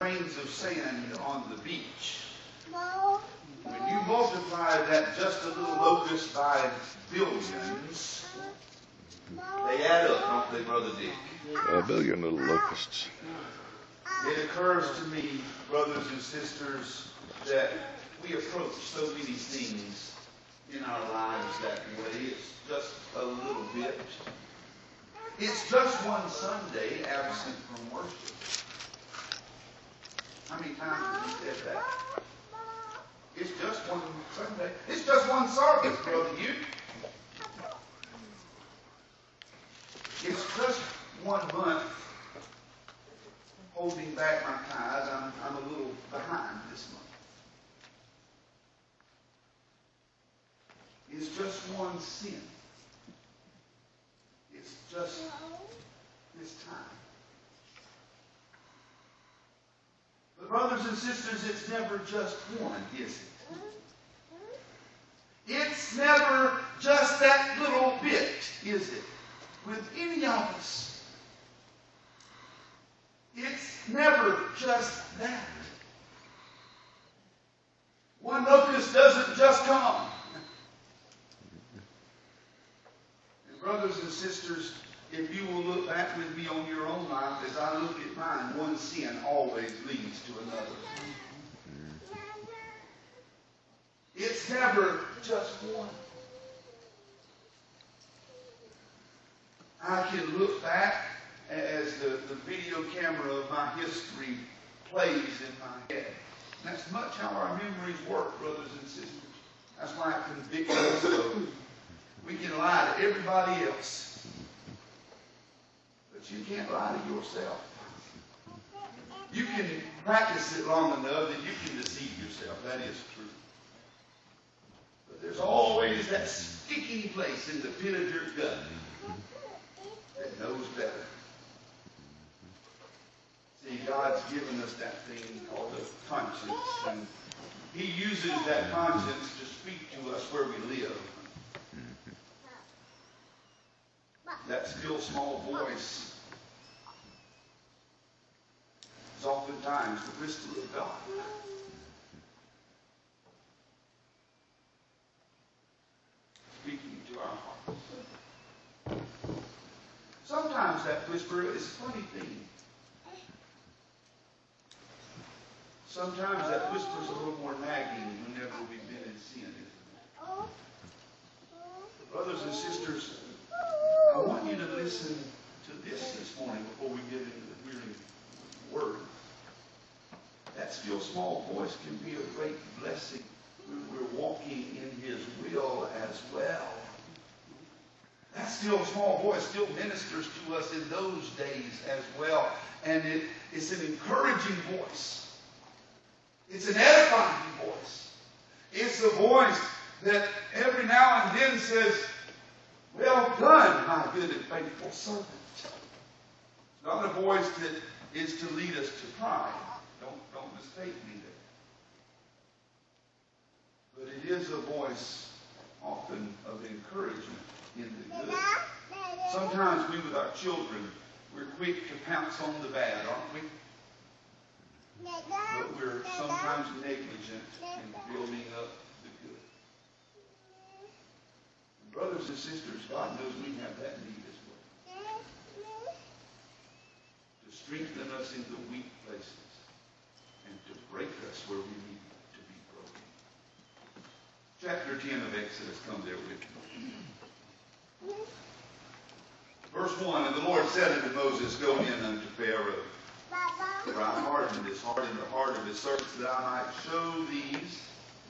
grains of sand on the beach. When you multiply that just a little locust by billions, they add up, don't they, Brother Dick? A billion little locusts. It occurs to me, brothers and sisters, that we approach so many things in our lives that way. It's just a little bit. It's just one Sunday absent from worship. How many times have we said that? It's just one Sunday. It's just one service, Brother Hugh. It's just 1 month holding back my tithes. I'm a little behind this month. It's just one sin. It's just this time. But brothers and sisters, it's never just one, is it? It's never just that little bit, is it? With any of us. It's never just that. One locust doesn't just come. And brothers and sisters, if you will look back with me on your own life, as I look at mine, one sin always leads to another. It's never just one. I can look back as the video camera of my history plays in my head. And that's much how our memories work, brothers and sisters. That's why it convicts us so. We can lie to everybody else, but you can't lie to yourself. You can practice it long enough that you can deceive yourself. That is true. But there's always that sticky place in the pit of your gut that knows better. See, God's given us that thing called a conscience, and He uses that conscience to speak to us where we live. That still small voice is oftentimes the whisper of God. Speaking to our hearts. Sometimes that whisper is a funny thing. Sometimes that whisper is a little more nagging whenever we've been in sin, isn't it? Brothers and sisters, I want you to listen to this morning before we get into the hearing word. That still small voice can be a great blessing when we're walking in His will as well. That still small voice still ministers to us in those days as well. And it's an encouraging voice. It's an edifying voice. It's a voice that every now and then says, "Well done, my good and faithful servant." It's not a voice that is to lead us to pride. Don't mistake me there. But it is a voice often of encouragement in the good. Sometimes we with our children, we're quick to pounce on the bad, aren't we? But we're sometimes negligent in building up the good. And brothers and sisters, God knows we have that need as well. To strengthen us in the weak places and to break us where we need to be broken. Chapter 10 of Exodus, come there with me. Verse 1, and the Lord said unto Moses, Go in unto Pharaoh, for I hardened his heart and the heart of his servants, that I might show these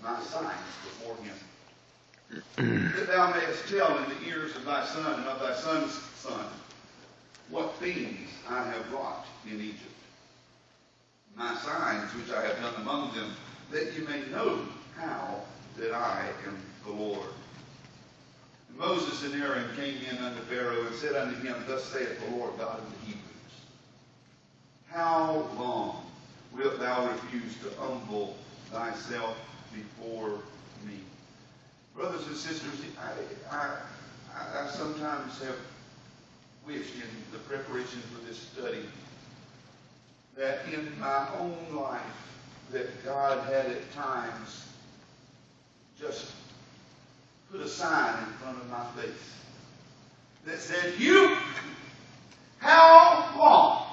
my signs before him. That thou mayest tell in the ears of thy son and of thy son's son what things I have wrought in Egypt. My signs which I have done among them, that you may know how that I am the Lord. And Moses and Aaron came in unto Pharaoh and said unto him, Thus saith the Lord God of the Hebrews, How long wilt thou refuse to humble thyself before me? Brothers and sisters, I sometimes have wished in the preparation for this study that in my own life that God had at times just put a sign in front of my face that said, "You, how long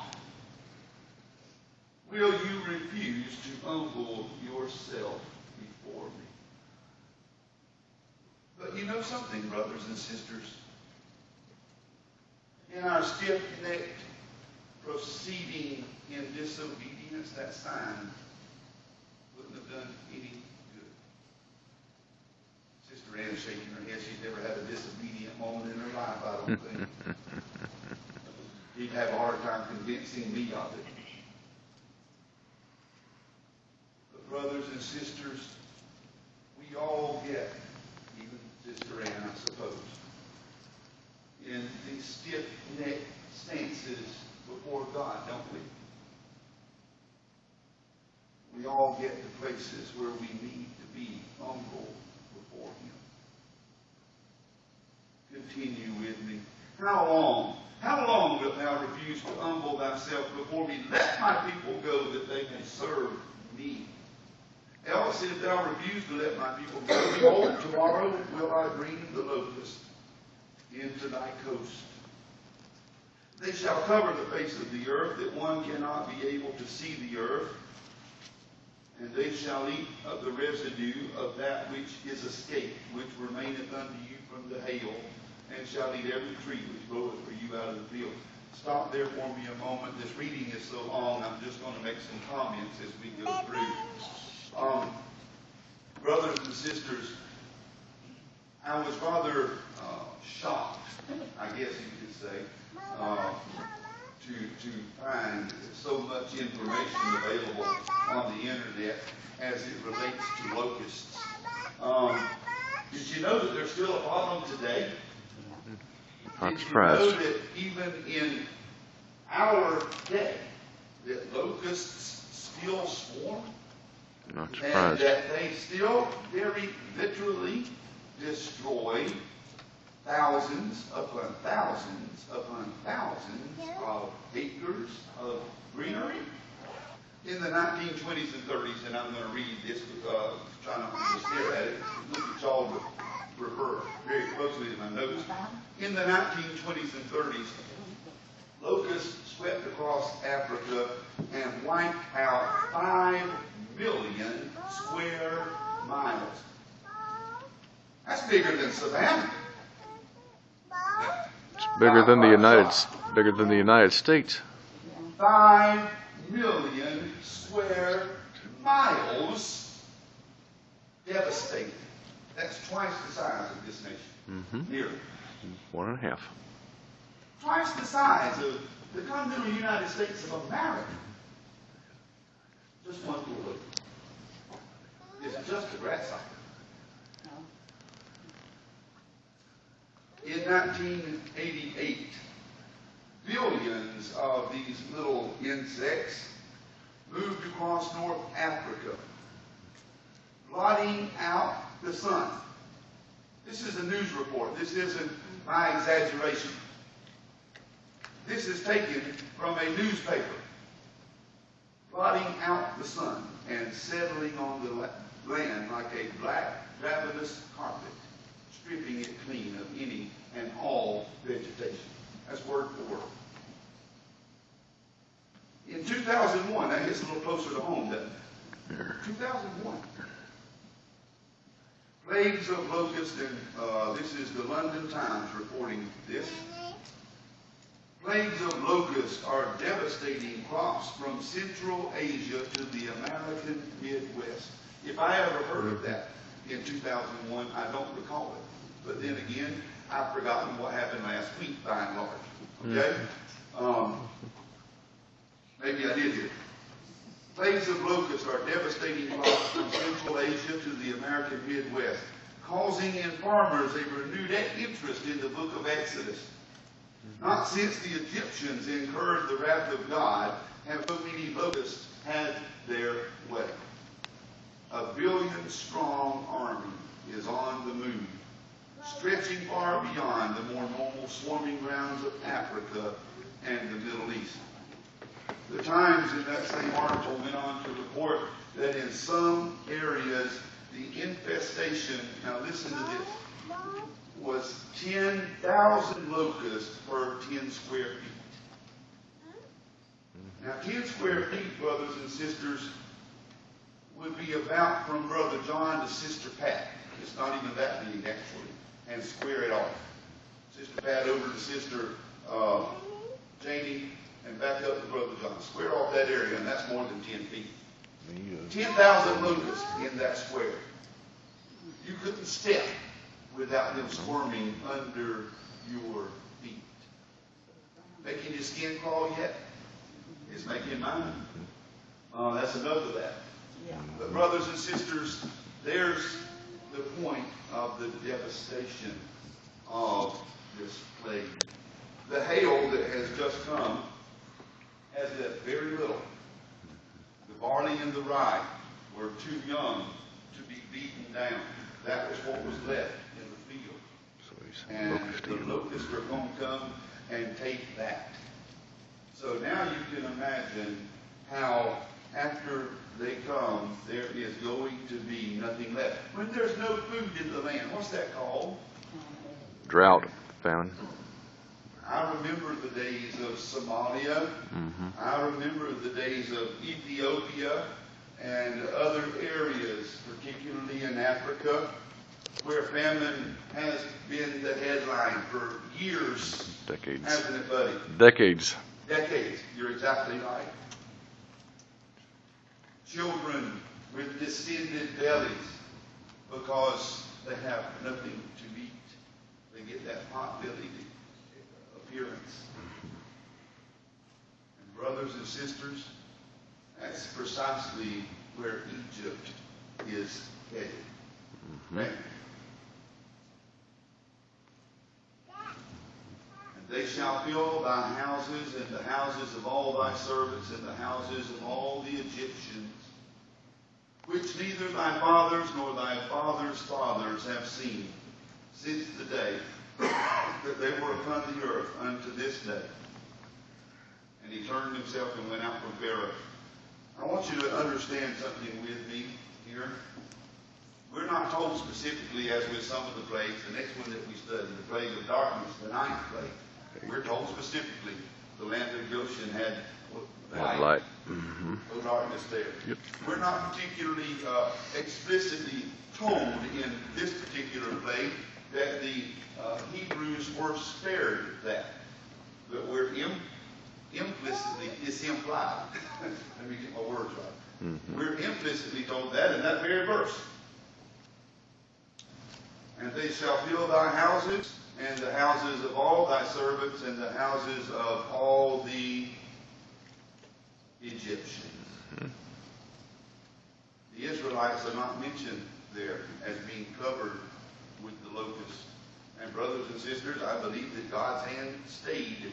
will you refuse to humble yourself before me?" But you know something, brothers and sisters? In our stiff-necked proceeding in disobedience, that sign wouldn't have done any good. Sister Ann's shaking her head. She's never had a disobedient moment in her life, I don't think. He'd have a hard time convincing me of it. But brothers and sisters, we all get, even Sister Ann, I suppose, in these stiff-necked stances before God, don't we? We all get to places where we need to be humble before Him. Continue with me. How long wilt thou refuse to humble thyself before me? Let my people go that they may serve me. Else, if thou refuse to let my people go, behold, tomorrow will I bring the locust into thy coast. They shall cover the face of the earth, that one cannot be able to see the earth. And they shall eat of the residue of that which is escaped, which remaineth unto you from the hail, and shall eat every tree which groweth for you out of the field. Stop there for me a moment. This reading is so long, I'm just going to make some comments as we go through. Brothers and sisters, I was rather shocked, I guess you could say, to find so much information available on the internet as it relates to locusts. Did you know that there's still a problem today? Not surprised. Did you know that even in our day, that locusts still swarm? Not And surprised. that they still very literally destroy thousands upon thousands upon thousands of acres of greenery in the 1920s and 30s. And I'm going to read this, try not to stare at it, look at y'all, but refer very closely to my notes. In the 1920s and 30s, locusts swept across Africa and wiped out 5 million square miles. That's bigger than Savannah. It's bigger than the United States. 5 million square miles devastated. That's twice the size of this nation. Nearly. 1.5. Twice the size of the continental United States of America. Just one little look. It's just a grasshopper. In 1988, billions of these little insects moved across North Africa, blotting out the sun. This is a news report. This isn't my exaggeration. This is taken from a newspaper. Blotting out the sun and settling on the land like a black, ravenous carpet, stripping it clean of any and all vegetation. That's word for word. In 2001, that gets a little closer to home, doesn't it? 2001. Plagues of locusts, and this is the London Times reporting this. Plagues of locusts are devastating crops from Central Asia to the American Midwest. If I ever heard of that in 2001, I don't recall it. But then again, I've forgotten what happened last week by and large. Okay? Maybe I did hear it. Plagues of locusts are devastating crops from Central Asia to the American Midwest, causing in farmers a renewed interest in the book of Exodus. Not since the Egyptians incurred the wrath of God have so many locusts had their way. A billion-strong army is on the move, stretching far beyond the more normal swarming grounds of Africa and the Middle East. The Times in that same article went on to report that in some areas the infestation, now listen to this, was 10,000 locusts per 10 square feet. Now 10 square feet, brothers and sisters, would be about from Brother John to Sister Pat. It's not even that big actually, and square it off. Sister Pat over to Sister Janie, and back up to Brother John. Square off that area, and that's more than 10 feet. 10,000 locusts in that square. You couldn't step without them squirming under your feet. Making your skin crawl yet? It's making mine. That's enough of that. But brothers and sisters, there's the point of the devastation of this plague. The hail that has just come has left very little. The barley and the rye were too young to be beaten down. That was what was left in the field. And the locusts are going to come and take that. So now you can imagine how after they come, there is going to be nothing left. When there's no food in the land, what's that called? Drought, famine. I remember the days of Somalia. I remember the days of Ethiopia and other areas, particularly in Africa, where famine has been the headline for years. Decades. Hasn't it, buddy? Decades. Decades. You're exactly right. Children with distended bellies because they have nothing to eat. They get that pot-bellied appearance. And brothers and sisters, that's precisely where Egypt is headed. Okay? They shall fill thy houses and the houses of all thy servants and the houses of all the Egyptians, which neither thy fathers nor thy fathers' fathers have seen since the day that they were upon the earth unto this day. And he turned himself and went out from Pharaoh. I want you to understand something with me here. We're not told specifically, as with some of the plagues, the next one that we studied, the plague of darkness, the ninth plague. We're told specifically the land of Goshen had light. No darkness there. Yep. We're not particularly explicitly told in this particular plague that the Hebrews were spared that. But we're implicitly, it's implied. Let me get my words right. We're implicitly told that in that very verse. And they shall fill thy houses, and the houses of all thy servants, and the houses of all the Egyptians. The Israelites are not mentioned there as being covered with the locusts. And brothers and sisters, I believe that God's hand swayed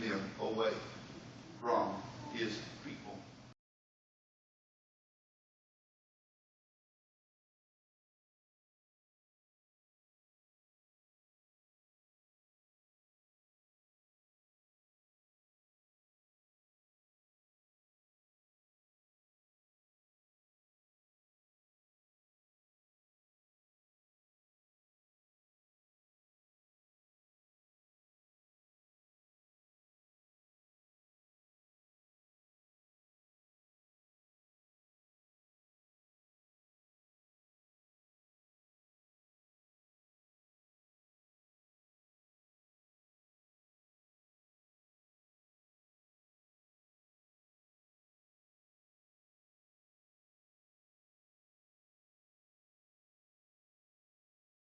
them away from his